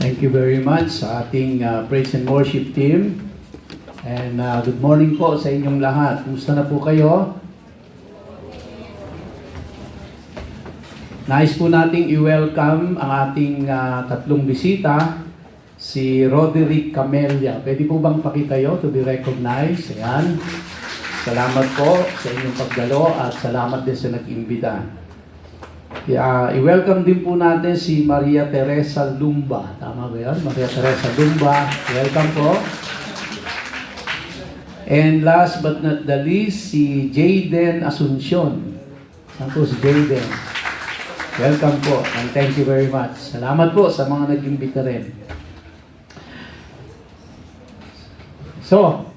Thank you very much sa ating praise and worship team. And good morning po sa inyong lahat. Kumusta na po kayo? Nais po nating i-welcome ang ating tatlong bisita, si Roderick Camelia. Pwede po bang pakita kayo to be recognized? Ayan. Salamat po sa inyong pagdalo at salamat din sa nag-imbita. I-welcome din po natin si Maria Teresa Lumba. Tama ba yun? Maria Teresa Lumba. Welcome po. And last but not the least, si Jayden Asuncion. Saan po si Jayden? Welcome po and thank you very much. Salamat po sa mga nag-imbita rin. So,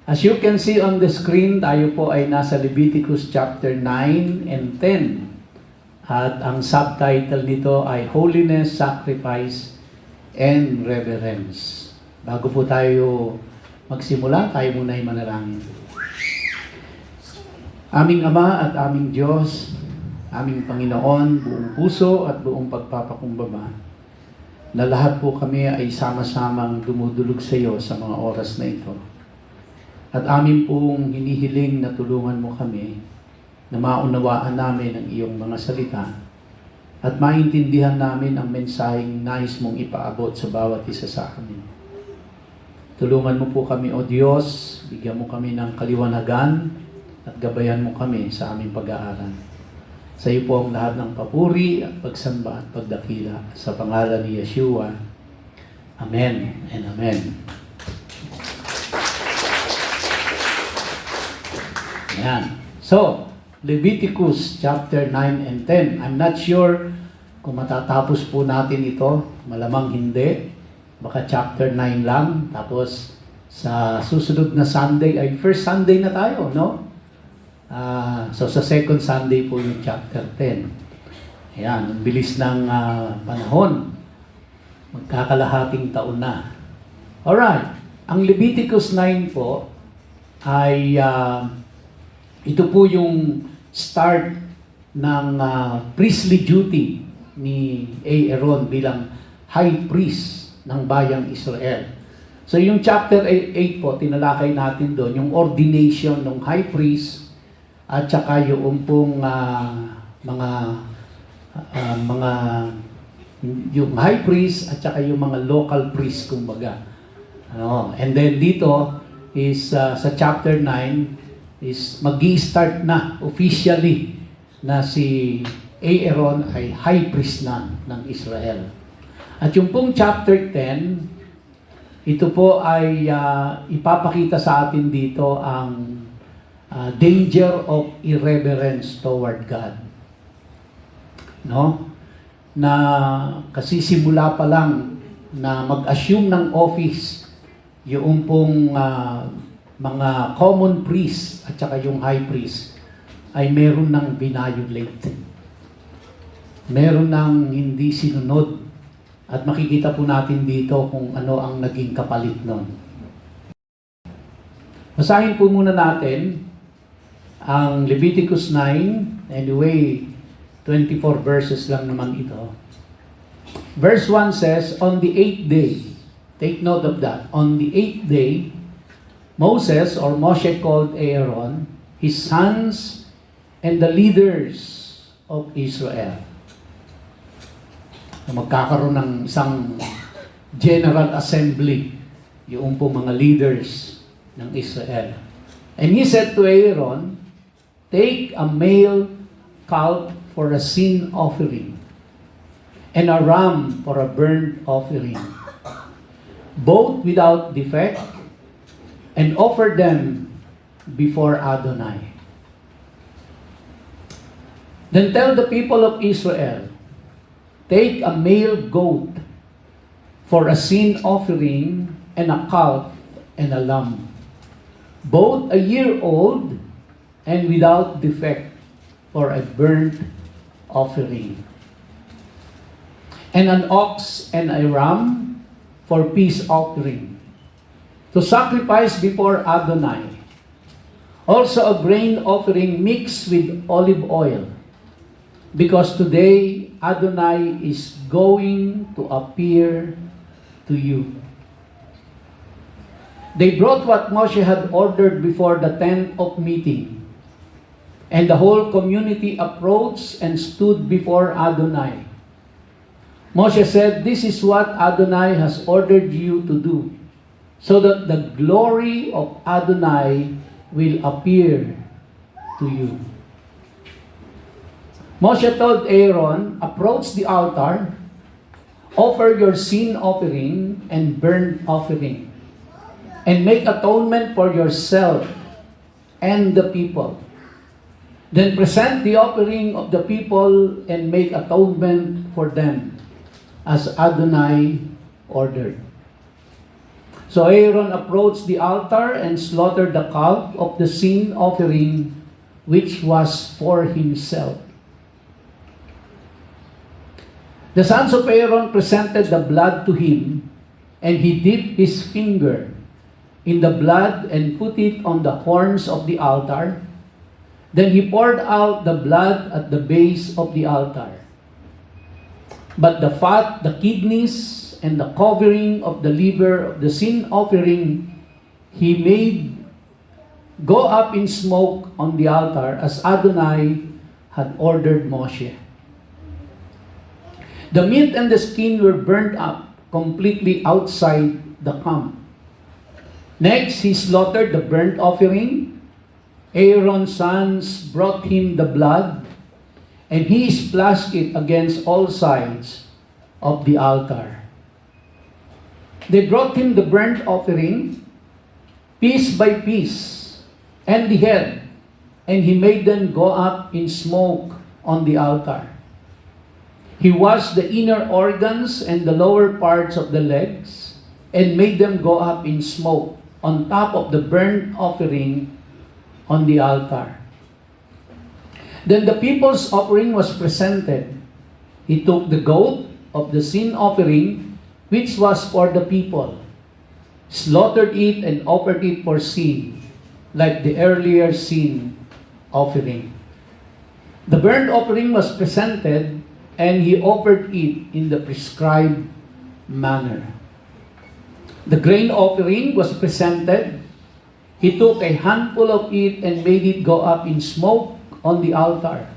as you can see on the screen, tayo po ay nasa Leviticus chapter 9 and 10. At ang subtitle nito ay Holiness, Sacrifice, and Reverence. Bago po tayo magsimula, tayo muna ay manalangin. Aming Ama at aming Diyos, aming Panginoon, buong puso at buong pagpapakumbaba, na lahat po kami ay sama-samang dumudulog sa iyo sa mga oras na ito. At amin pong hinihiling na tulungan mo kami na maunawaan namin ang iyong mga salita at maintindihan namin ang mensaheng nais mong ipaabot sa bawat isa sa amin. Tulungan mo po kami, O Diyos, bigyan mo kami ng kaliwanagan at gabayan mo kami sa aming pag-aaral. Sa iyo po ang lahat ng papuri at pagsamba at pagdakila sa pangalan ni Yeshua. Amen and Amen. Ayan. So, Leviticus chapter 9 and 10. I'm not sure kung matatapos po natin ito. Malamang hindi. Baka chapter 9 lang. Tapos sa susunod na Sunday ay first Sunday na tayo, no? So sa second Sunday po yung chapter 10. Ayan, ang bilis ng panahon. Magkakalahating taon na. Alright. Ang Leviticus 9 po ay ito po yung start ng priestly duty ni Aaron bilang high priest ng bayang Israel. So yung chapter 8 po, tinalakay natin doon, yung ordination ng high priest at saka yung pong yung high priest at saka yung mga local priest kumbaga. And then dito is sa chapter 9 is mag-i-start na officially na si Aaron ay high priest na ng Israel. At yung pong chapter 10, ito po ay ipapakita sa atin dito ang danger of irreverence toward God. No? Na kasi simula pa lang na mag-assume ng office yung pong mga common priest at saka yung high priest ay meron ng violate. Meron ng hindi sinunod. At makikita po natin dito kung ano ang naging kapalit nun. Basahin po muna natin ang Leviticus 9. Anyway, 24 verses lang naman ito. Verse 1 says, on the 8th day, take note of that, on the 8th day, Moses or Moshe called Aaron, his sons, and the leaders of Israel. Magkakaroon ng isang general assembly, yung po mga leaders ng Israel. And he said to Aaron, take a male calf for a sin offering, and a ram for a burnt offering, both without defect, and offer them before Adonai. Then tell the people of Israel, take a male goat for a sin offering and a calf and a lamb, both a year old and without defect for a burnt offering, and an ox and a ram for peace offering, to sacrifice before Adonai. Also a grain offering mixed with olive oil, because today Adonai is going to appear to you. They brought what Moshe had ordered before the tent of meeting. And the whole community approached and stood before Adonai. Moshe said, "This is what Adonai has ordered you to do, so that the glory of Adonai will appear to you." Moshe told Aaron, "Approach the altar, offer your sin offering and burnt offering, and make atonement for yourself and the people. Then present the offering of the people and make atonement for them, as Adonai ordered." So Aaron approached the altar and slaughtered the calf of the sin offering, which was for himself. The sons of Aaron presented the blood to him, and he dipped his finger in the blood and put it on the horns of the altar. Then he poured out the blood at the base of the altar. But the fat, the kidneys, and the covering of the liver of the sin offering, he made go up in smoke on the altar, as Adonai had ordered Moshe. The meat and the skin were burnt up completely outside the camp. Next, he slaughtered the burnt offering. Aaron's sons brought him the blood, and he splashed it against all sides of the altar. They brought him the burnt offering, piece by piece, and the head, and he made them go up in smoke on the altar. He washed the inner organs and the lower parts of the legs, and made them go up in smoke on top of the burnt offering on the altar. Then the people's offering was presented. He took the goat of the sin offering, which was for the people, slaughtered it, and offered it for sin, like the earlier sin offering. The burnt offering was presented, and he offered it in the prescribed manner. The grain offering was presented. He took a handful of it and made it go up in smoke on the altar,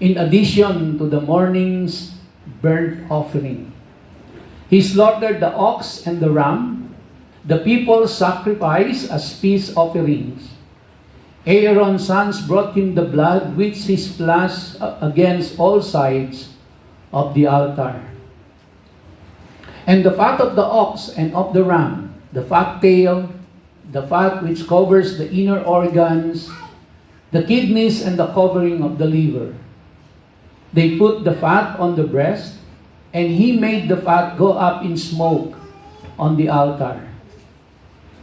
in addition to the morning's burnt offering. He slaughtered the ox and the ram. The people sacrificed as peace offerings. Aaron's sons brought him the blood, which he splashed against all sides of the altar. And the fat of the ox and of the ram, the fat tail, the fat which covers the inner organs, the kidneys, and the covering of the liver. They put the fat on the breast, and he made the fat go up in smoke on the altar.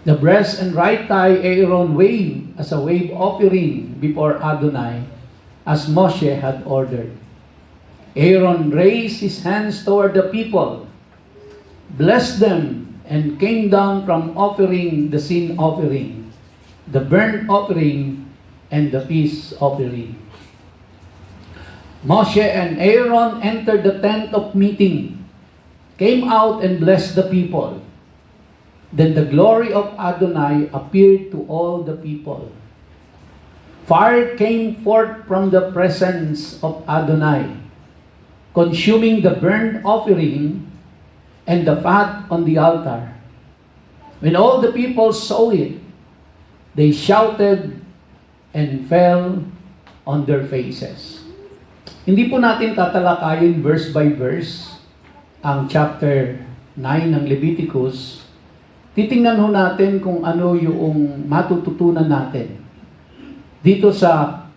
The breast and right thigh Aaron waved as a wave offering before Adonai, as Moshe had ordered. Aaron raised his hands toward the people, blessed them, and came down from offering the sin offering, the burnt offering, and the peace offering. Moshe and Aaron entered the tent of meeting, came out and blessed the people. Then the glory of Adonai appeared to all the people. Fire came forth from the presence of Adonai, consuming the burnt offering and the fat on the altar. When all the people saw it, they shouted and fell on their faces. Hindi po natin tatalakayin verse by verse ang chapter 9 ng Leviticus. Titingnan ho natin kung ano yung matututunan natin dito sa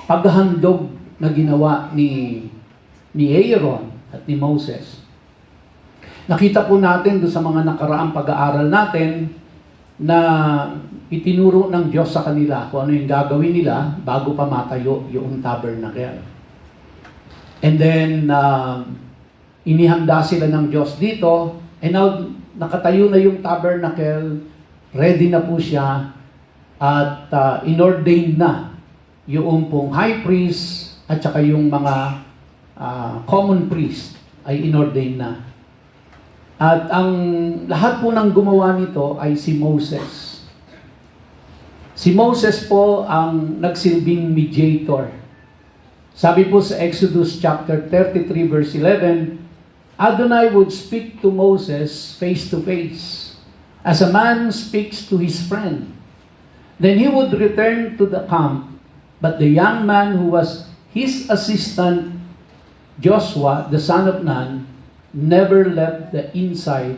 paghahandog na ginawa ni Aaron at ni Moses. Nakita po natin doon sa mga nakaraang pag-aaral natin na itinuro ng Diyos sa kanila kung ano yung gagawin nila bago pa matayo yung tabernacle. And then, inihanda sila ng Diyos dito, and now, nakatayo na yung tabernacle, ready na po siya, at inordained na yung pong high priest at saka yung mga common priest ay inordain na. At ang lahat po ng gumawa nito ay si Moses. Si Moses po ang nagsilbing mediator. Sabi po sa Exodus chapter 33 verse 11, Adonai would speak to Moses face to face, as a man speaks to his friend. Then he would return to the camp, but the young man who was his assistant, Joshua, the son of Nun, never left the inside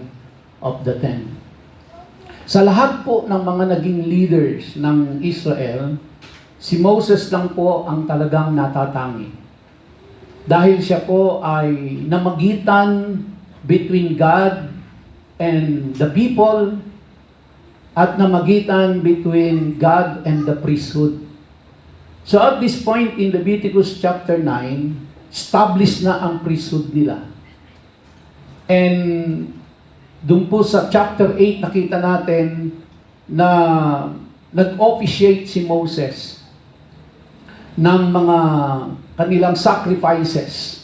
of the tent. Sa lahat po ng mga naging leaders ng Israel, si Moses lang po ang talagang natatangi. Dahil siya po ay namagitan between God and the people at namagitan between God and the priesthood. So at this point in Leviticus chapter 9, established na ang priesthood nila. And doon po sa chapter 8, nakita natin na nag-officiate si Moses ng mga kanilang sacrifices.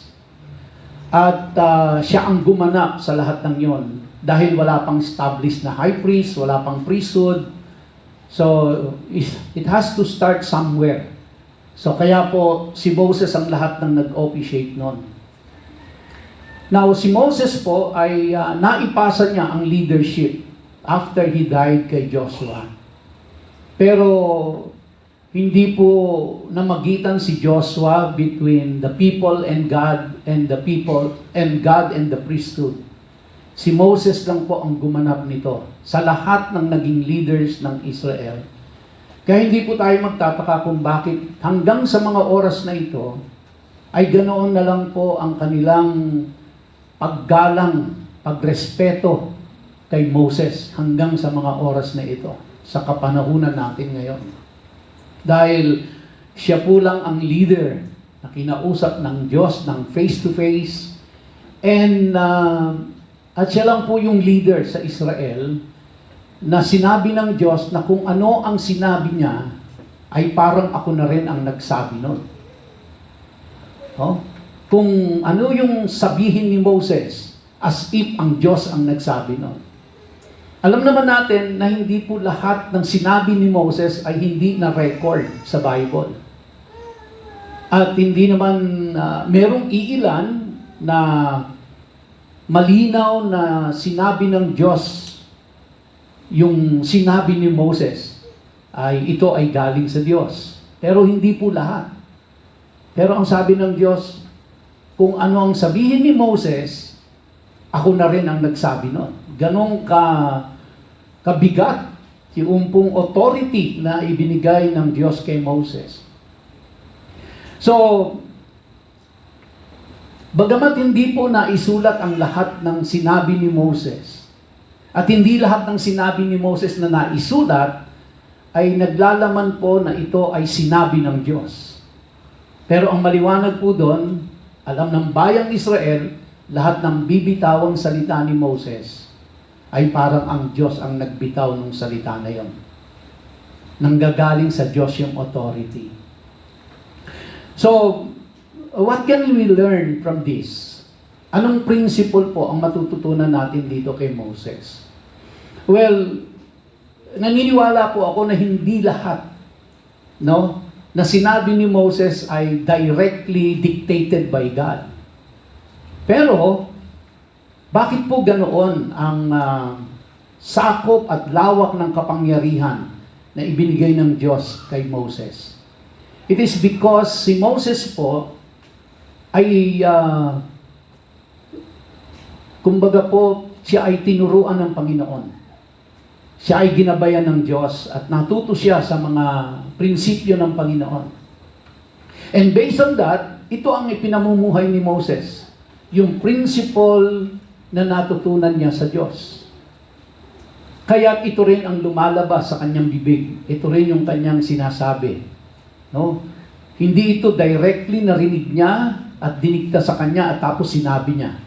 At siya ang gumanap sa lahat ng yon. Dahil wala pang established na high priest, wala pang priesthood. So, it has to start somewhere. So, kaya po si Moses ang lahat ng nag-officiate nun. Now, si Moses po ay naipasa niya ang leadership after he died kay Joshua. Pero hindi po namagitan si Joshua between the people and God and the people and God and the priesthood. Si Moses lang po ang gumanap nito sa lahat ng naging leaders ng Israel. Kaya hindi po tayo magtataka kung bakit hanggang sa mga oras na ito ay ganoon na lang po ang kanilang paggalang, pagrespeto kay Moses hanggang sa mga oras na ito, sa kapanahunan natin ngayon. Dahil siya po lang ang leader na kinausap ng Diyos ng face-to-face, and at siya lang po yung leader sa Israel na sinabi ng Diyos na kung ano ang sinabi niya ay parang ako na rin ang nagsabi nun. Oh? Kung ano yung sabihin ni Moses, as if ang Diyos ang nagsabi nun. Alam naman natin na hindi po lahat ng sinabi ni Moses ay hindi na-record sa Bible. At hindi naman, merong iilan na malinaw na sinabi ng Diyos yung sinabi ni Moses ay ito ay galing sa Diyos. Pero hindi po lahat. Pero ang sabi ng Diyos, kung ano ang sabihin ni Moses, ako na rin ang nagsabi nun. Ganong kabigat yung pong authority na ibinigay ng Diyos kay Moses. So, bagamat hindi po naisulat ang lahat ng sinabi ni Moses, at hindi lahat ng sinabi ni Moses na naisulat, ay naglalaman po na ito ay sinabi ng Diyos. Pero ang maliwanag po doon, alam ng bayang Israel, lahat ng bibitawang salita ni Moses ay parang ang Diyos ang nagbitaw ng salita na yon. Nanggagaling sa Diyos yung authority. So, what can we learn from this? Anong principle po ang matututunan natin dito kay Moses? Well, naniniwala po ako na hindi lahat, no, na sinabi ni Moses ay directly dictated by God. Pero, bakit po ganoon ang sakop at lawak ng kapangyarihan na ibinigay ng Diyos kay Moses? It is because si Moses po ay, kumbaga po, siya ay tinuruan ng Panginoon. Siya ay ginabayan ng Diyos at natuto siya sa mga prinsipyo ng Panginoon. And based on that, ito ang ipinamumuhay ni Moses. Yung principle na natutunan niya sa Diyos. Kaya ito rin ang lumalabas sa kanyang bibig. Ito rin yung kanyang sinasabi. No? Hindi ito directly narinig niya at dinikta sa kanya at tapos sinabi niya.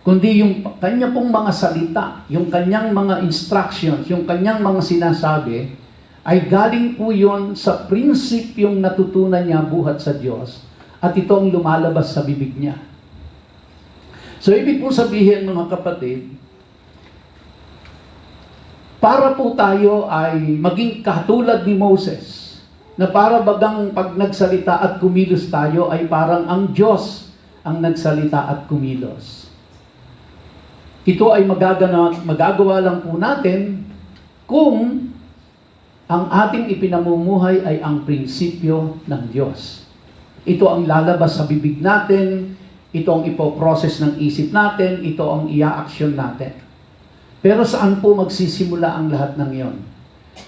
Kundi yung kanya pong mga salita, yung kanyang mga instructions, yung kanyang mga sinasabi, ay galing po yun sa prinsipyong natutunan niya buhat sa Diyos at ito ang lumalabas sa bibig niya. So, ibig po sabihin, mga kapatid, para po tayo ay maging katulad ni Moses, na para bagang pag nagsalita at kumilos tayo ay parang ang Diyos ang nagsalita at kumilos. Ito ay magagawa lang po natin kung ang ating ipinamumuhay ay ang prinsipyo ng Diyos. Ito ang lalabas sa bibig natin, ito ang ipoprocess ng isip natin, ito ang ia-action natin. Pero saan po magsisimula ang lahat ng iyon?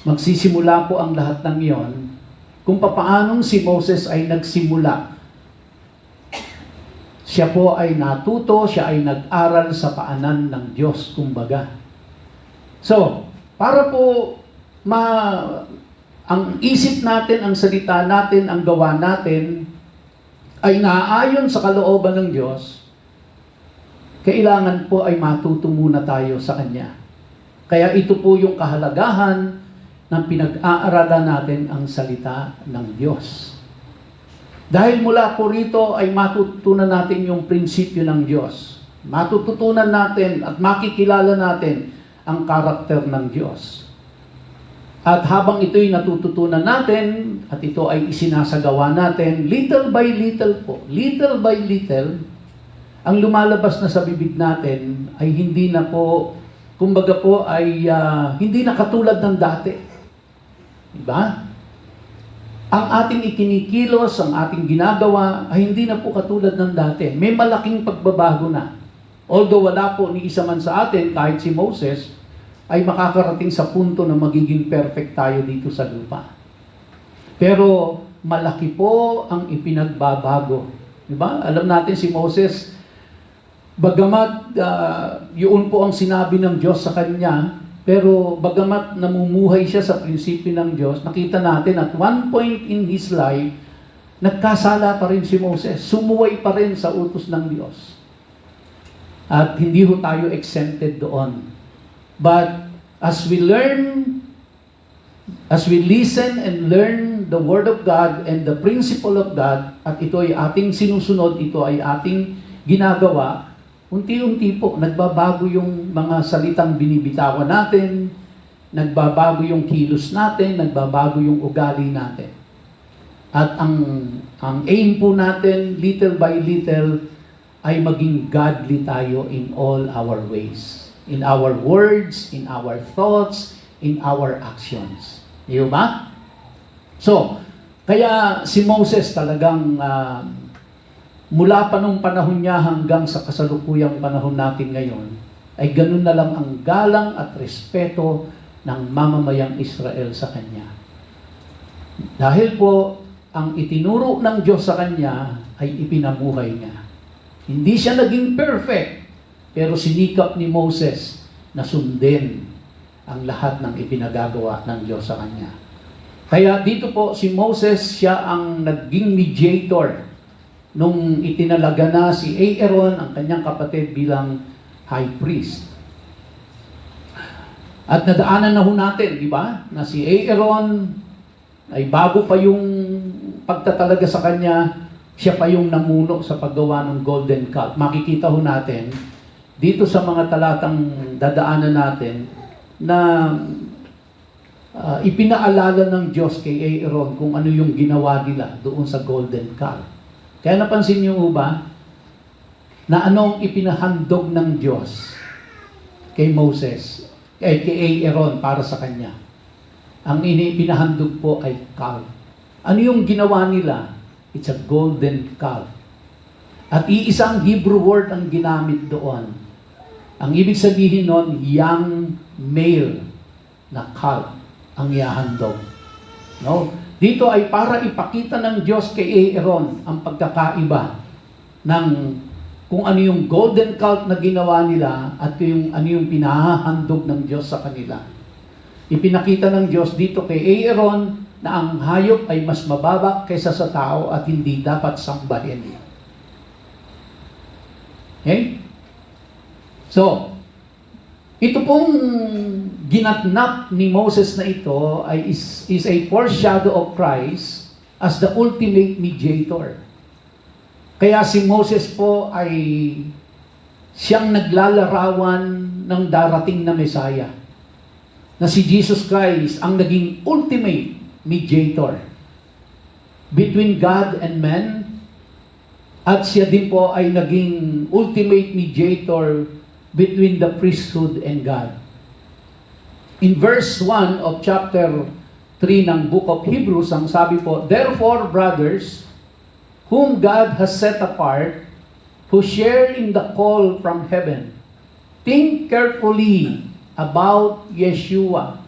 Magsisimula po ang lahat ng iyon kung papaanong si Moses ay nagsimula. Siya po ay natuto, siya ay nag-aral sa paanan ng Diyos, kumbaga. So, para po ang isip natin, ang salita natin, ang gawa natin, ay naaayon sa kalooban ng Diyos, kailangan po ay matuto muna tayo sa Kanya. Kaya ito po yung kahalagahan ng pinag-aaralan natin ang salita ng Diyos. Dahil mula po rito ay matutunan natin yung prinsipyo ng Diyos. Matututunan natin at makikilala natin ang karakter ng Diyos. At habang ito'y natututunan natin at ito ay isinasagawa natin, little by little po, ang lumalabas na sa bibig natin ay hindi na po, kumbaga po ay hindi na katulad ng dati. Diba? Ang ating ikinikilos, ang ating ginagawa ay hindi na po katulad ng dati. May malaking pagbabago na. Although wala po ni isa man sa atin, kahit si Moses, ay makakarating sa punto na magiging perfect tayo dito sa lupa. Pero malaki po ang ipinagbabago. Diba? Alam natin si Moses, bagamat yun po ang sinabi ng Diyos sa kanya, pero bagamat namumuhay siya sa prinsipyo ng Diyos, nakita natin at one point in his life, nagkasala pa rin si Moses. Sumuway pa rin sa utos ng Diyos. At hindi ho tayo exempted doon. But as we listen and learn the Word of God and the principle of God, at ito ay ating sinusunod, ito ay ating ginagawa, unti-unti po, nagbabago yung mga salitang binibitawan natin, nagbabago yung kilos natin, nagbabago yung ugali natin. At ang aim po natin, little by little, ay maging godly tayo in all our ways. In our words, in our thoughts, in our actions. Di ba? So, kaya si Moses talagang mula pa nung panahon niya hanggang sa kasalukuyang panahon natin ngayon, ay ganun na lang ang galang at respeto ng mamamayang Israel sa kanya. Dahil po, ang itinuro ng Diyos sa kanya ay ipinamuhay niya. Hindi siya naging perfect, pero sinikap ni Moses na sundin ang lahat ng ipinagagawa ng Diyos sa kanya. Kaya dito po si Moses, siya ang naging mediator nung itinalaga na si Aaron, ang kanyang kapatid, bilang high priest. At nadaanan na ho natin, di ba? Na si Aaron ay bago pa yung pagtatalaga sa kanya, siya pa yung namuno sa paggawa ng golden calf. Makikita ho natin dito sa mga talatang dadaanan natin na ipinaalala ng Diyos kay Aaron kung ano yung ginawa nila doon sa golden calf. Kaya napansin niyo ba na anong ipinahandog ng Diyos kay Moses, kay Aaron para sa kanya? Ang ipinahandog po ay calf. Ano yung ginawa nila? It's a golden calf. At iisang Hebrew word ang ginamit doon. Ang ibig sabihin nun, young male na calf ang iahandog. No? Dito ay para ipakita ng Diyos kay Aaron ang pagkakaiba ng kung ano yung golden calf na ginawa nila at ano yung pinahahandog ng Diyos sa kanila. Ipinakita ng Diyos dito kay Aaron na ang hayop ay mas mababa kaysa sa tao at hindi dapat sambahin. Okay? So, ito pong ginatnap ni Moses na ito ay is a foreshadow of Christ as the ultimate mediator. Kaya si Moses po ay siyang naglalarawan ng darating na Messiah, na si Jesus Christ ang naging ultimate mediator between God and man, at siya din po ay naging ultimate mediator between the priesthood and God. In verse 1 of chapter 3 ng book of Hebrews, ang sabi po, "Therefore, brothers, whom God has set apart, who share in the call from heaven, think carefully about Yeshua,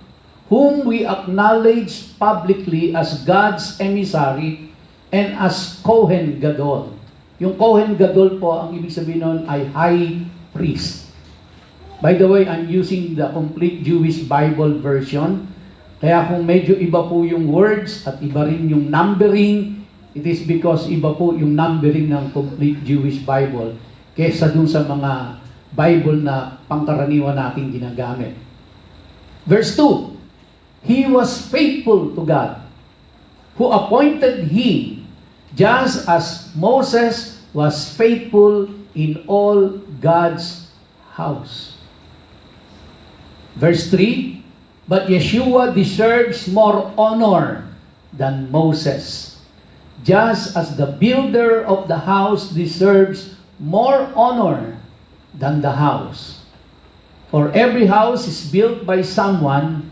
whom we acknowledge publicly as God's emissary and as Kohen Gadol." Yung Kohen Gadol po, ang ibig sabihin nun ay high priest. By the way, I'm using the complete Jewish Bible version. Kaya kung medyo iba po yung words at iba rin yung numbering, it is because iba po yung numbering ng complete Jewish Bible kaysa dun sa mga Bible na pangkaraniwan natin ginagamit. Verse 2, "He was faithful to God, who appointed him, just as Moses was faithful in all God's house." Verse 3, "But Yeshua deserves more honor than Moses, just as the builder of the house deserves more honor than the house. For every house is built by someone,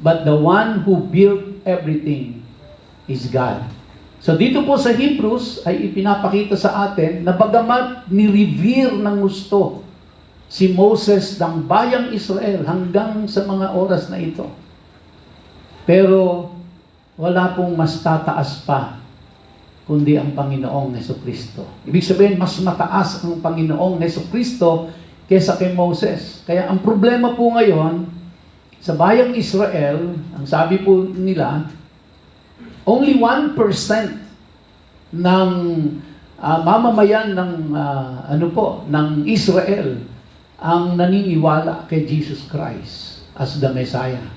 but the one who built everything is God." So dito po sa Hebrews ay ipinapakita sa atin na bagamat ni-revere ng gusto si Moses ng bayang Israel hanggang sa mga oras na ito, pero wala pong mas tataas pa kundi ang Panginoong Jesucristo. Ibig sabihin, mas mataas ang Panginoong Jesucristo kaysa kay Moses. Kaya ang problema po ngayon sa bayang Israel, ang sabi po nila, only 1% ng mamamayan ng ng Israel ang naniniwala kay Jesus Christ as the Messiah.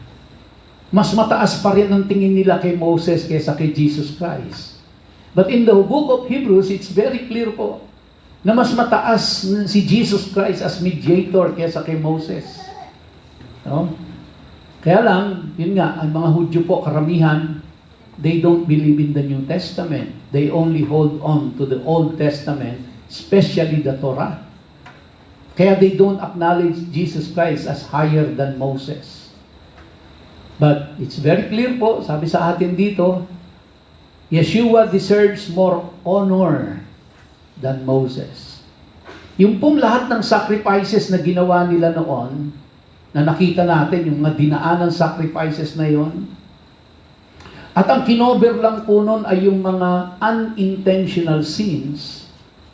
Mas mataas pa rin ang tingin nila kay Moses kaysa kay Jesus Christ. But in the book of Hebrews, it's very clear po na mas mataas si Jesus Christ as mediator kaysa kay Moses. No? Kaya lang, yun nga, ang mga Hudyo po, karamihan, they don't believe in the New Testament. They only hold on to the Old Testament, especially the Torah. Kaya they don't acknowledge Jesus Christ as higher than Moses. But it's very clear po, sabi sa atin dito, Yeshua deserves more honor than Moses. Yung pong lahat ng sacrifices na ginawa nila noon, na nakita natin, yung mga dinaanan sacrifices na yon, at ang kinover lang po nun ay yung mga unintentional sins.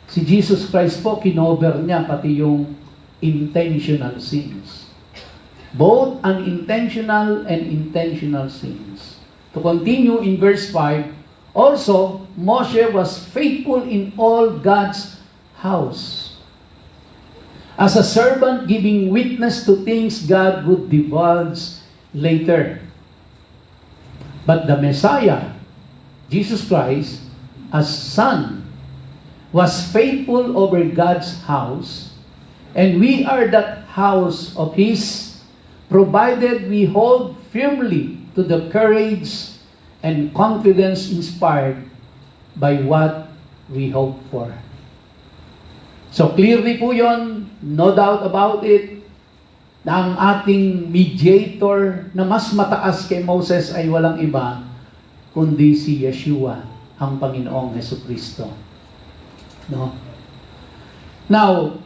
Si Jesus Christ po, kinover niya pati yung intentional sins. Both unintentional and intentional sins. To continue in verse 5, also, Moshe was faithful in all God's house, as a servant giving witness to things God would divulge later. But the Messiah, Jesus Christ, as Son, was faithful over God's house, and we are that house of His, provided we hold firmly to the courage and confidence inspired by what we hope for. So clearly po yon, no doubt about it, na ang ating mediator na mas mataas kay Moses ay walang iba kundi si Yeshua, ang Panginoong Jesucristo. No? Now,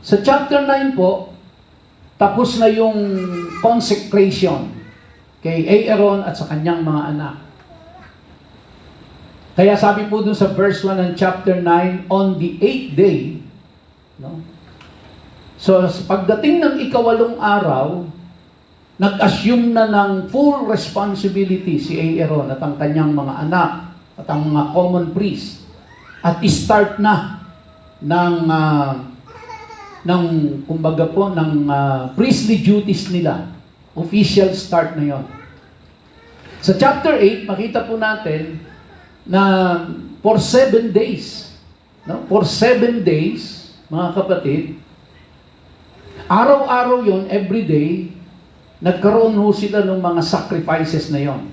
sa chapter 9 po, tapos na yung consecration kay Aaron at sa kanyang mga anak. Kaya sabi po dun sa verse 1 ng chapter 9, on the 8th day, no? So, pagdating ng ika-8 araw, nag-assume na ng full responsibility si Aaron at ang kanyang mga anak at ang mga common priest. At start na kumbaga po, ng priestly duties nila. Official start na yon. Sa chapter 8, makita po natin na for 7 days, no? For 7 days, mga kapatid, araw-araw yon, everyday, nagkaroon ho sila ng mga sacrifices na yon.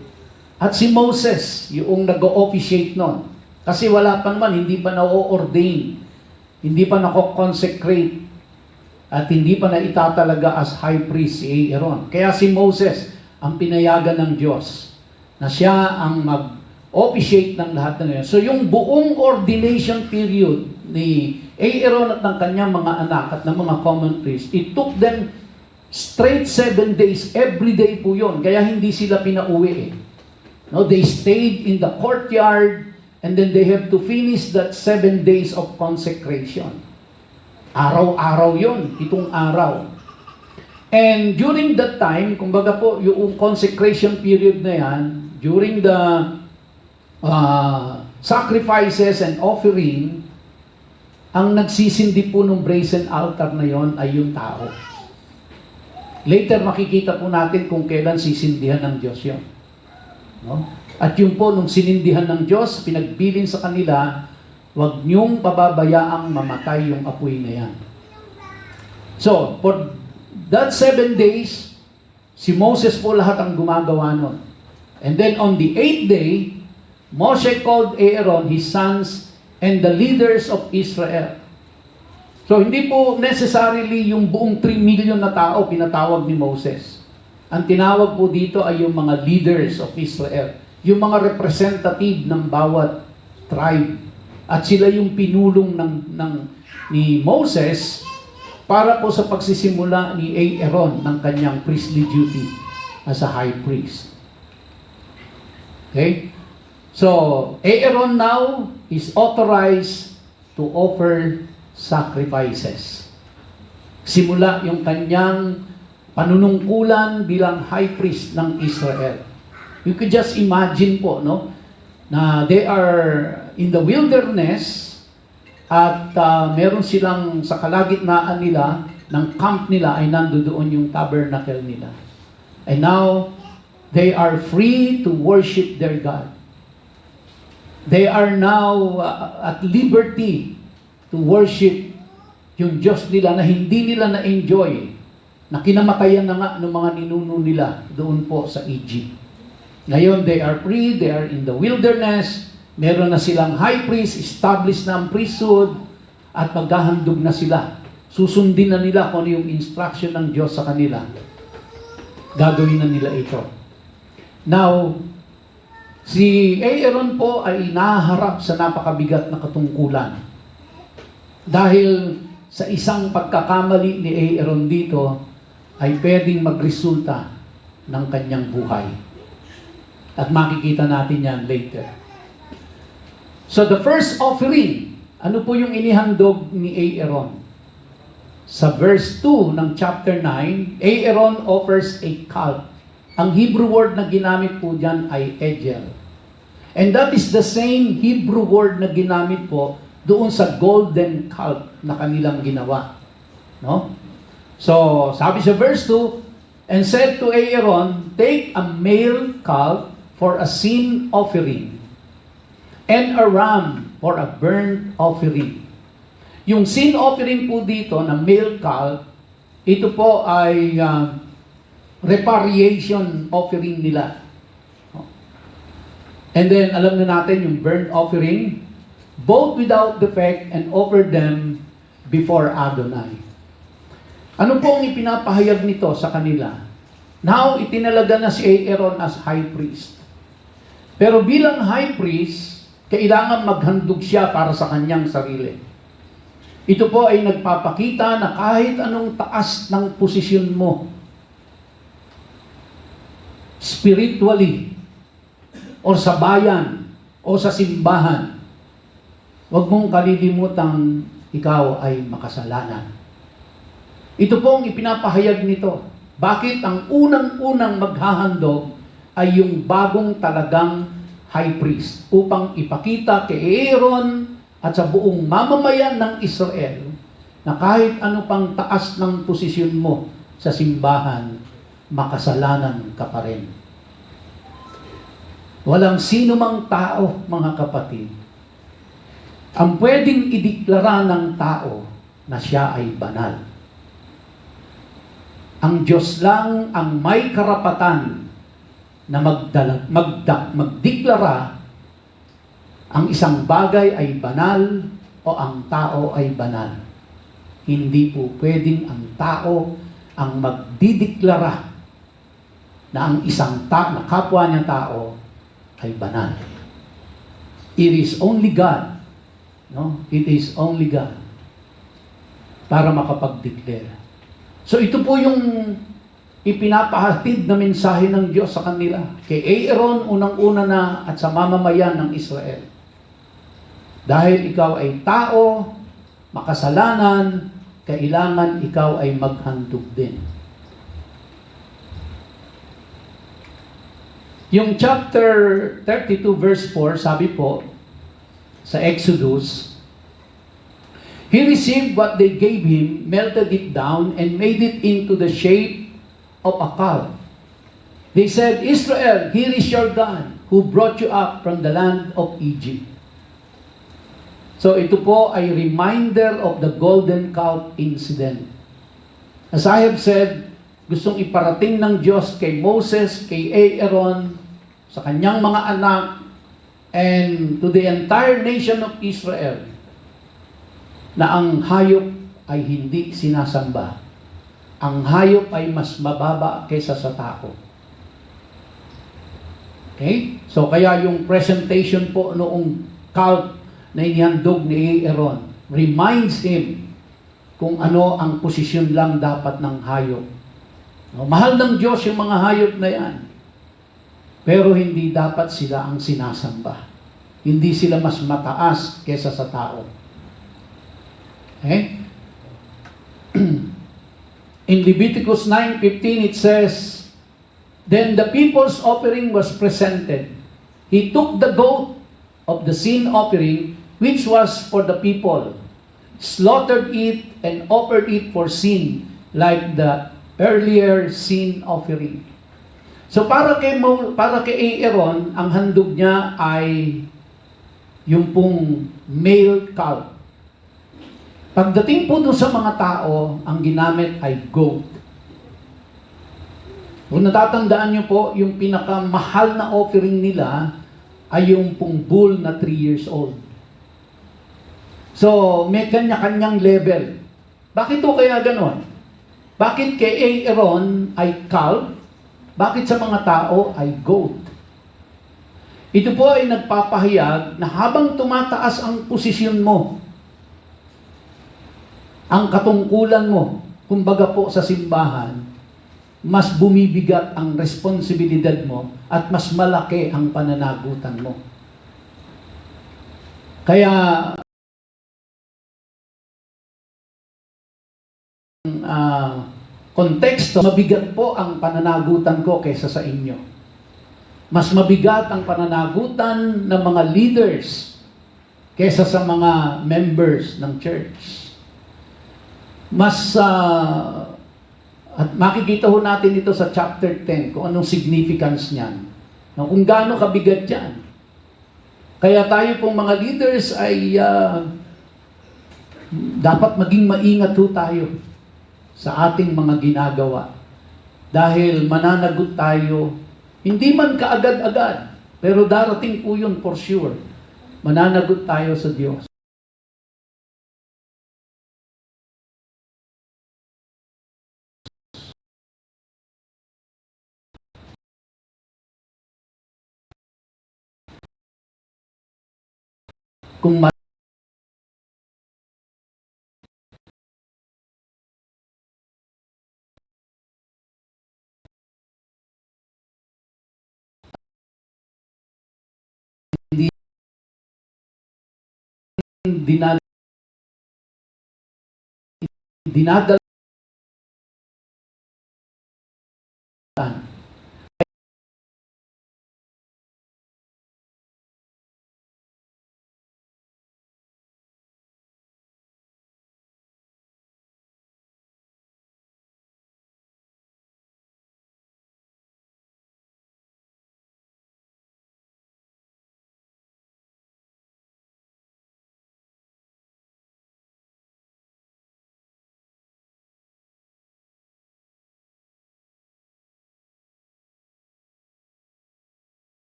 At si Moses, yung nag-o-officiate nun, kasi wala pa naman, hindi pa na-o-ordain, hindi pa na-consecrate, at hindi pa na itatalaga as high priest si Aaron. Kaya si Moses ang pinayagan ng Diyos na siya ang mag-officiate ng lahat ng yan. So yung buong ordination period ni Aaron at ng kanyang mga anak at ng mga common priests, it took them straight 7 days, every day po yun. Kaya hindi sila pinauwi eh. No, they stayed in the courtyard and then they have to finish that 7 days of consecration. Araw-araw yun, itong araw. And during that time, kumbaga po, yung consecration period na yan, during the sacrifices and offering, ang nagsisindi po ng brazen altar na yon ay yung tao. Later, makikita po natin kung kailan sisindihan ng Diyos yun. No? At yung po, nung sinindihan ng Diyos, pinagbilin sa kanila, huwag niyong pababayaang mamatay yung apoy na yan. So, for that 7 days, si Moses po lahat ang gumagawa nun. And then on the 8th day, Moshe called Aaron, his sons, and the leaders of Israel. So, hindi po necessarily yung buong 3 million na tao pinatawag ni Moses. Ang tinawag po dito ay yung mga leaders of Israel. Yung mga representative ng bawat tribe. At sila yung pinulong ni Moses para po sa pagsisimula ni Aaron ng kanyang priestly duty as a high priest. Okay? So, Aaron now is authorized to offer sacrifices. Simula yung kanyang panunungkulan bilang high priest ng Israel. You could just imagine po, no? Na they are in the wilderness at meron silang sa kalagitnaan nila ng camp nila ay nandoon yung tabernacle nila. And now, they are free to worship their God. They are now at liberty to worship yung Diyos nila na hindi nila na-enjoy, na kinamatayan na nga ng mga ninuno nila doon po sa Egypt. Ngayon, they are free, they are in the wilderness, meron na silang high priest, established na ang priesthood, at maghahandog na sila. Susundin na nila kung ano yung instruction ng Diyos sa kanila. Gagawin na nila ito. Now, si Aaron po ay naharap sa napakabigat na katungkulan. Dahil sa isang pagkakamali ni Aaron dito, ay pwedeng magresulta ng kanyang buhay. At makikita natin yan later. So the first offering, ano po yung inihandog ni Aaron? Sa verse 2 ng chapter 9, Aaron offers a calf. Ang Hebrew word na ginamit po dyan ay egel. And that is the same Hebrew word na ginamit po doon sa golden calf na kanilang ginawa. No? So, sabi sa verse 2, and said to Aaron, take a male calf for a sin offering, and a ram for a burnt offering. Yung sin offering po dito na male calf, ito po ay reparation offering nila. And then, alam na natin yung burnt offering, both without defect and offer them before Adonai. Ano po ang ipinapahayag nito sa kanila? Now, itinalaga na si Aaron as high priest. Pero bilang high priest, kailangan maghandog siya para sa kanyang sarili. Ito po ay nagpapakita na kahit anong taas ng posisyon mo, spiritually, o sa bayan, o sa simbahan, huwag mong kalilimutang ikaw ay makasalanan. Ito po ang ipinapahayag nito. Bakit ang unang-unang maghahandog ay yung bagong talagang high priest upang ipakita kay Aaron at sa buong mamamayan ng Israel na kahit ano pang taas ng posisyon mo sa simbahan, makasalanan ka pa rin. Walang sino mang tao, mga kapatid, ang pwedeng ideklara ng tao na siya ay banal. Ang Diyos lang ang may karapatan na magdeklara ang isang bagay ay banal o ang tao ay banal. Hindi po pwedeng ang tao ang magdideklara na ang isang na kapwa niya tao ay banal. It is only God. No? It is only God para makapag-declare. So ito po yung ipinapahatid na mensahe ng Diyos sa kanila. Kay Aaron, unang-una na at sa mamamayan ng Israel. Dahil ikaw ay tao, makasalanan, kailangan ikaw ay maghandog din. Yung chapter 32 verse 4, sabi po sa Exodus, he received what they gave him, melted it down, and made it into the shape of a calf. They said, Israel, here is your God, who brought you up from the land of Egypt. So ito po ay reminder of the golden calf incident. As I have said, gustong iparating ng Diyos kay Moses, kay Aaron, sa kanyang mga anak, and to the entire nation of Israel, na ang hayop ay hindi sinasamba. Ang hayop ay mas mababa kaysa sa tao. Okay? So kaya yung presentation po noong calf na inihandog ni Aaron reminds him kung ano ang posisyon lang dapat ng hayop. No, mahal ng Diyos yung mga hayop na yan. Pero hindi dapat sila ang sinasamba. Hindi sila mas mataas kaysa sa tao. Okay? In Leviticus 9:15 it says, then the people's offering was presented. He took the goat of the sin offering, which was for the people, slaughtered it and offered it for sin, like the earlier sin offering. So para kay Aaron, ang handog niya ay yung pong male cow. Pagdating po doon sa mga tao, ang ginamit ay goat. Kung natatandaan niyo po, yung pinakamahal na offering nila ay yung pong bull na 3 years old. So, may kanya-kanyang level. Bakit po kaya ganon? Bakit kay Aaron ay calf? Bakit sa mga tao ay goat? Ito po ay nagpapahayag na habang tumataas ang posisyon mo, ang katungkulan mo, kumbaga po sa simbahan, mas bumibigat ang responsibilidad mo at mas malaki ang pananagutan mo. Kaya konteksto, mabigat po ang pananagutan ko kaysa sa inyo. Mas mabigat ang pananagutan ng mga leaders kaysa sa mga members ng church. At makikita ho natin ito sa chapter 10 kung anong significance niyan. Kung gaano kabigat yan. Kaya tayo pong mga leaders ay dapat maging maingat ho tayo sa ating mga ginagawa. Dahil mananagot tayo, hindi man kaagad-agad, pero darating po yun for sure. Mananagot tayo sa Diyos. Kung hindi dinadala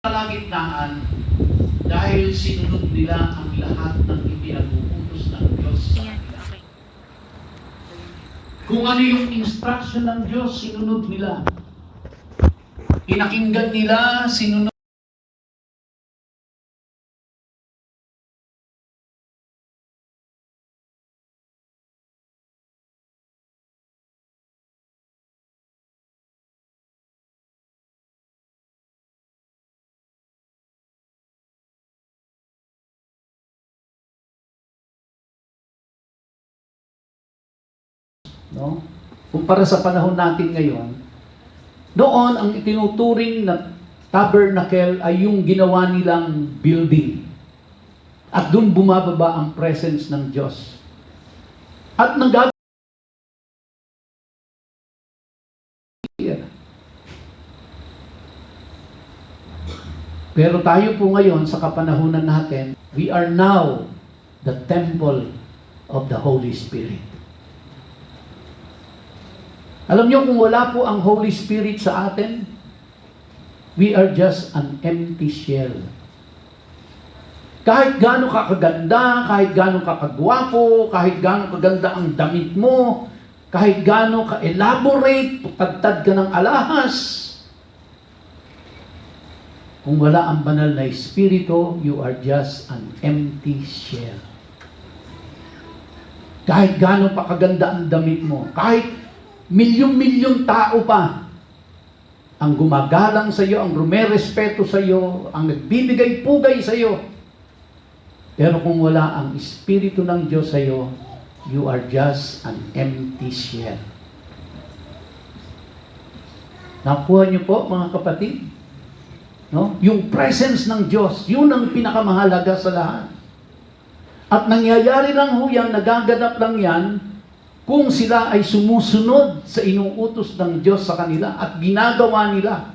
kalagitnaan dahil sinunod nila ang lahat ng ipinag-uutos ng Diyos sa kanila. Kung ano yung instruction ng Diyos, sinunod nila. Pinakinggan nila, sinunod. No? Kumpara sa panahon natin ngayon, noon ang itinuturing na tabernacle ay yung ginawa nilang building. At doon bumababa ang presence ng Diyos. At nagagawa. Pero tayo po ngayon sa kapanahunan natin, we are now the temple of the Holy Spirit. Alam niyo, kung wala po ang Holy Spirit sa atin, we are just an empty shell. Kahit gaano ka kaganda, kahit gaano ka kagwapo, kahit gaano kaganda ang damit mo, kahit gaano ka elaborate, tagtad ka ng alahas, kung wala ang banal na Espiritu, you are just an empty shell. Kahit gaano pa kaganda ang damit mo, kahit milyong-milyong tao pa ang gumagalang sa iyo, ang rumerespeto sa iyo, ang nagbibigay pugay sa iyo. Pero kung wala ang Espiritu ng Diyos sa iyo, you are just an empty shell. Nakuha niyo po, mga kapatid? No? Yung presence ng Diyos, yun ang pinakamahalaga sa lahat. At nangyayari lang ho yan, nagaganap lang yan, kung sila ay sumusunod sa inuutos ng Diyos sa kanila at ginagawa nila.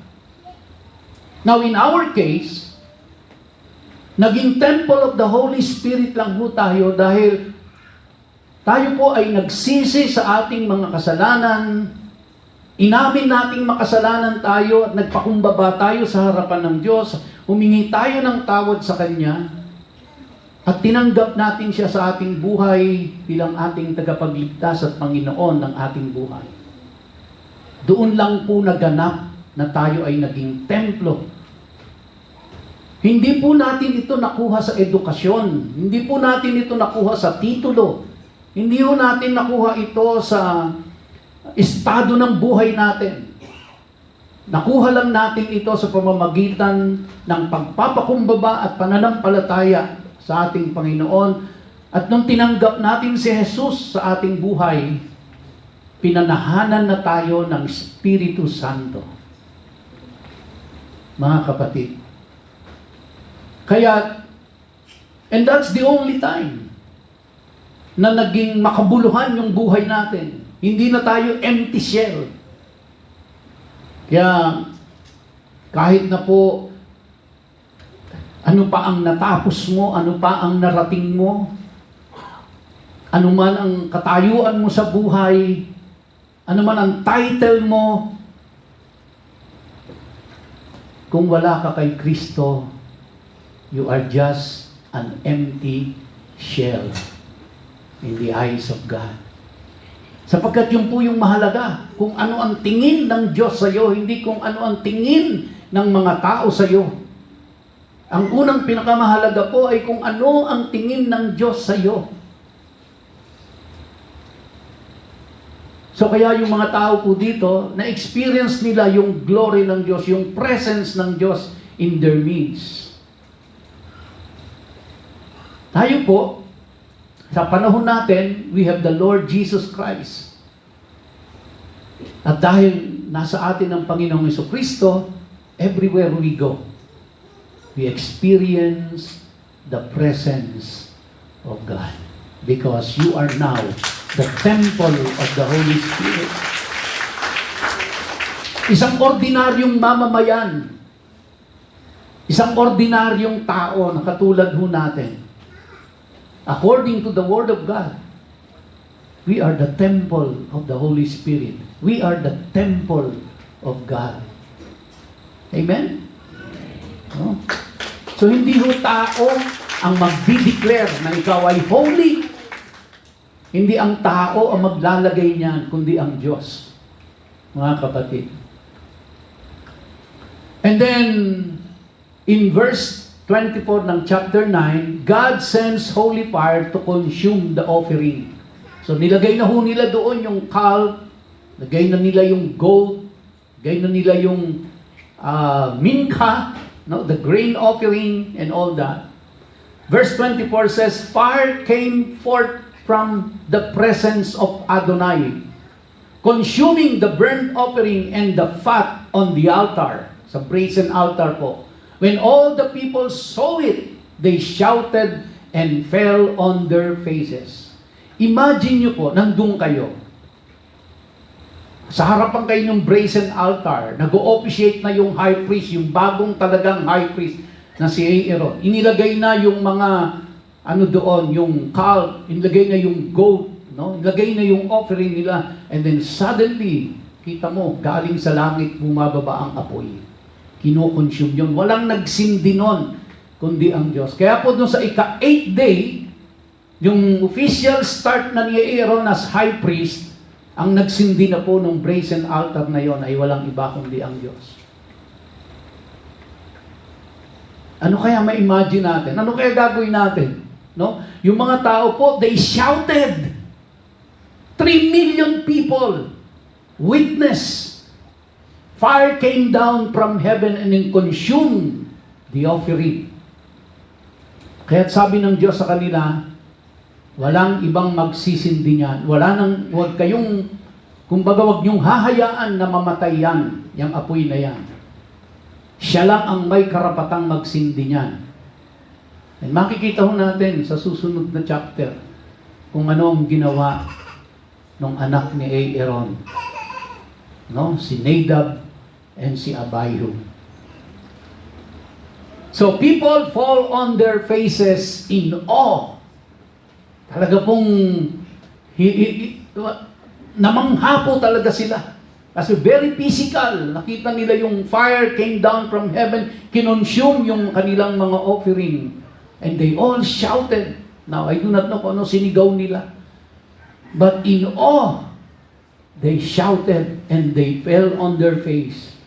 Now, in our case, naging temple of the Holy Spirit lang po tayo dahil tayo po ay nagsisi sa ating mga kasalanan, inamin nating makasalanan tayo at nagpakumbaba tayo sa harapan ng Diyos, humingi tayo ng tawad sa Kanya, at tinanggap natin siya sa ating buhay bilang ating tagapagligtas at Panginoon ng ating buhay. Doon lang po naganap na tayo ay naging templo. Hindi po natin ito nakuha sa edukasyon. Hindi po natin ito nakuha sa titulo. Hindi po natin nakuha ito sa estado ng buhay natin. Nakuha lang natin ito sa pamamagitan ng pagpapakumbaba at pananampalataya sa ating Panginoon. At nung tinanggap natin si Jesus sa ating buhay, pinanahanan na tayo ng Espiritu Santo. Mga kapatid. Kaya, and that's the only time na naging makabuluhan yung buhay natin. Hindi na tayo empty shell. Kaya, kahit na po ano pa ang natapos mo, ano pa ang narating mo, ano man ang katayuan mo sa buhay, ano man ang title mo, kung wala ka kay Kristo, you are just an empty shell in the eyes of God. Sapagkat yun po yung mahalaga, kung ano ang tingin ng Diyos sa iyo, hindi kung ano ang tingin ng mga tao sa iyo. Ang unang pinakamahalaga po ay kung ano ang tingin ng Diyos sa iyo. So kaya yung mga tao po dito, na-experience nila yung glory ng Diyos, yung presence ng Diyos in their midst. Tayo po, sa panahon natin, we have the Lord Jesus Christ. At dahil nasa atin ang Panginoong Jesucristo, everywhere we go, we experience the presence of God. Because you are now the temple of the Holy Spirit. Isang ordinaryong mamamayan, isang ordinaryong tao na katulad ho natin, according to the Word of God, we are the temple of the Holy Spirit. We are the temple of God. Amen? No? So hindi ho tao ang magdi-declare na ikaw ay holy. Hindi ang tao ang maglalagay niyan, kundi ang Diyos. Mga kapatid. And then, in verse 24 ng chapter 9, God sends holy fire to consume the offering. So nilagay na ho nila doon yung calf, lagay na nila yung goat, lagay na nila yung minka, no, the grain offering and all that. Verse 24 says, fire came forth from the presence of Adonai, consuming the burnt offering and the fat on the altar. Sa brazen altar po. When all the people saw it, they shouted and fell on their faces. Imagine nyo po, nandun kayo. Sa harapan kayo ng brazen altar, nag-o-officiate na yung high priest, yung bagong talagang high priest na si Aaron. Inilagay na yung mga, doon, yung calf, inilagay na yung goat, no? Inilagay na yung offering nila. And then suddenly, kita mo, galing sa langit, bumababa ang apoy. Kino-consume yun. Walang nagsindi nun, kundi ang Diyos. Kaya po doon sa ika-8th day, yung official start na ni Aaron as high priest, ang nagsindi na po ng brazen altar na yon ay walang iba kundi ang Diyos. Ano kaya ma-imagine natin? Ano kaya gagawin natin? No? Yung mga tao po, they shouted. 3 million people witness. Fire came down from heaven and then consumed the offering. Kaya sabi ng Diyos sa kanila, walang ibang magsisindi niyan. Huwag kayong, kumbaga huwag niyong hahayaan na mamatay yan, yung apoy na yan. Siya lang ang may karapatang magsindi niyan. And makikita ho natin sa susunod na chapter kung ano ang ginawa ng anak ni Aaron. No? Si Nadab and si Abihu. So people fall on their faces in awe. Talaga pong namangha po talaga sila. Kasi very physical. Nakita nila yung fire came down from heaven, kinonsume yung kanilang mga offering. And they all shouted. Now, I do not know kung ano sinigaw nila. But in awe, they shouted and they fell on their face.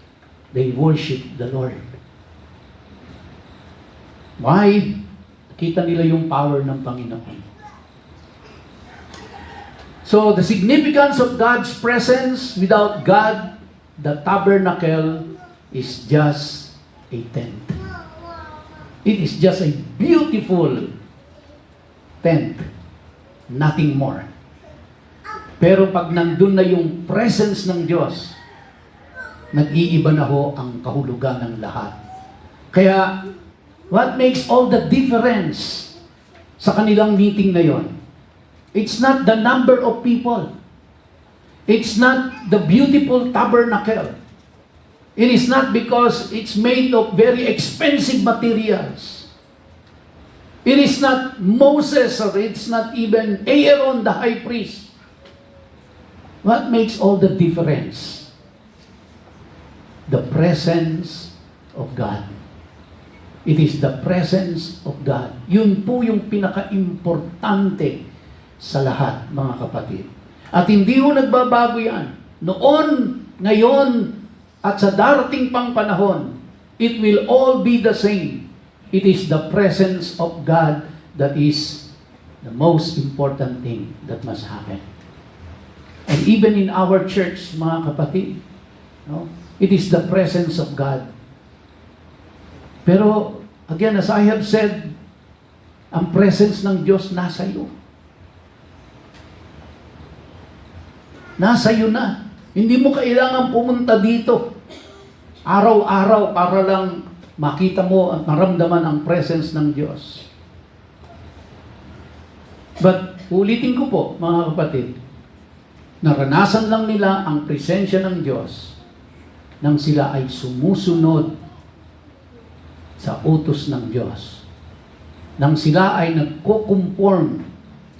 They worshiped the Lord. Why? Nakita nila yung power ng Panginoon. So, the significance of God's presence, without God, the tabernacle is just a tent. It is just a beautiful tent. Nothing more. Pero pag nandun na yung presence ng Diyos, nag-iiba na ho ang kahulugan ng lahat. Kaya, what makes all the difference sa kanilang meeting na yon? It's not the number of people. It's not the beautiful tabernacle. It is not because it's made of very expensive materials. It is not Moses or it's not even Aaron the high priest. What makes all the difference? The presence of God. It is the presence of God. Yun po yung pinaka-importante sa lahat, mga kapatid. At hindi ho nagbabago yan. Noon, ngayon, at sa darating pang panahon, it will all be the same. It is the presence of God that is the most important thing that must happen. And even in our church, mga kapatid, no, it is the presence of God. Pero, again, as I have said, ang presence ng Diyos nasa iyo. Nasa iyo na. Hindi mo kailangan pumunta dito araw-araw para lang makita mo at maramdaman ang presence ng Diyos. But, ulitin ko po, mga kapatid, naranasan lang nila ang presensya ng Diyos nang sila ay sumusunod sa utos ng Diyos. Nang sila ay nagko-conform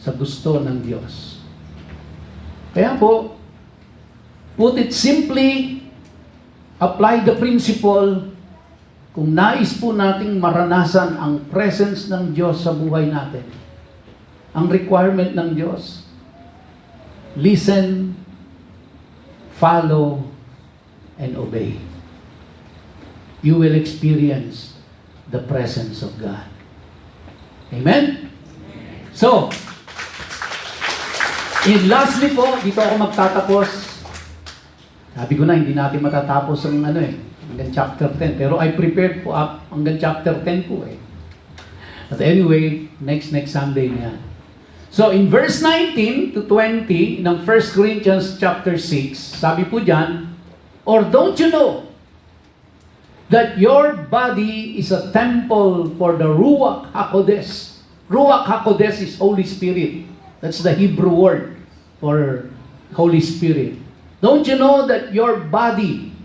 sa gusto ng Diyos. Kaya po, put it simply, apply the principle, kung nais po nating maranasan ang presence ng Diyos sa buhay natin, ang requirement ng Diyos, listen, follow, and obey. You will experience the presence of God. Amen? So, lastly po, dito ako magtatapos. Sabi ko na, hindi natin matatapos ang hanggang chapter 10. Pero I prepared po up hanggang chapter 10 po eh. But anyway, next Sunday na yan. So, in verse 19 to 20 ng 1 Corinthians chapter 6, sabi po dyan, or don't you know that your body is a temple for the Ruach HaKodesh? Ruach HaKodesh is Holy Spirit. That's the Hebrew word for Holy Spirit. Don't you know that your body,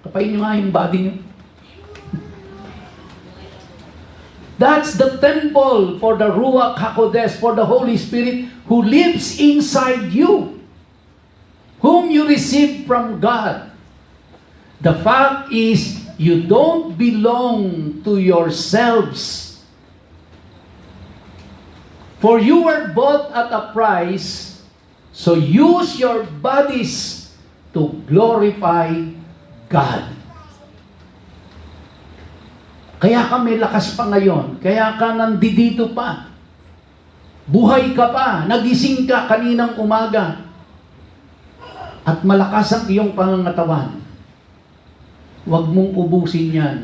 kapain nyo nga yung body nyo. That's the temple for the Ruach HaKodesh, for the Holy Spirit who lives inside you, whom you received from God. The fact is, you don't belong to yourselves. For you were bought at a price, so use your bodies to glorify God. Kaya ka may lakas pa ngayon. Kaya ka nandito pa. Buhay ka pa. Nagising ka kaninang umaga. At malakas ang iyong pangangatawan. Huwag mong ubusin yan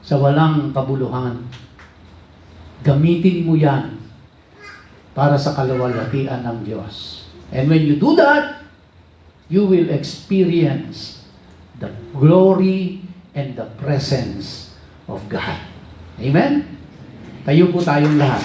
sa walang kabuluhan. Gamitin mo yan para sa kalawalhatian ng Diyos. And when you do that, you will experience the glory and the presence of God. Amen? Tayo po tayong lahat.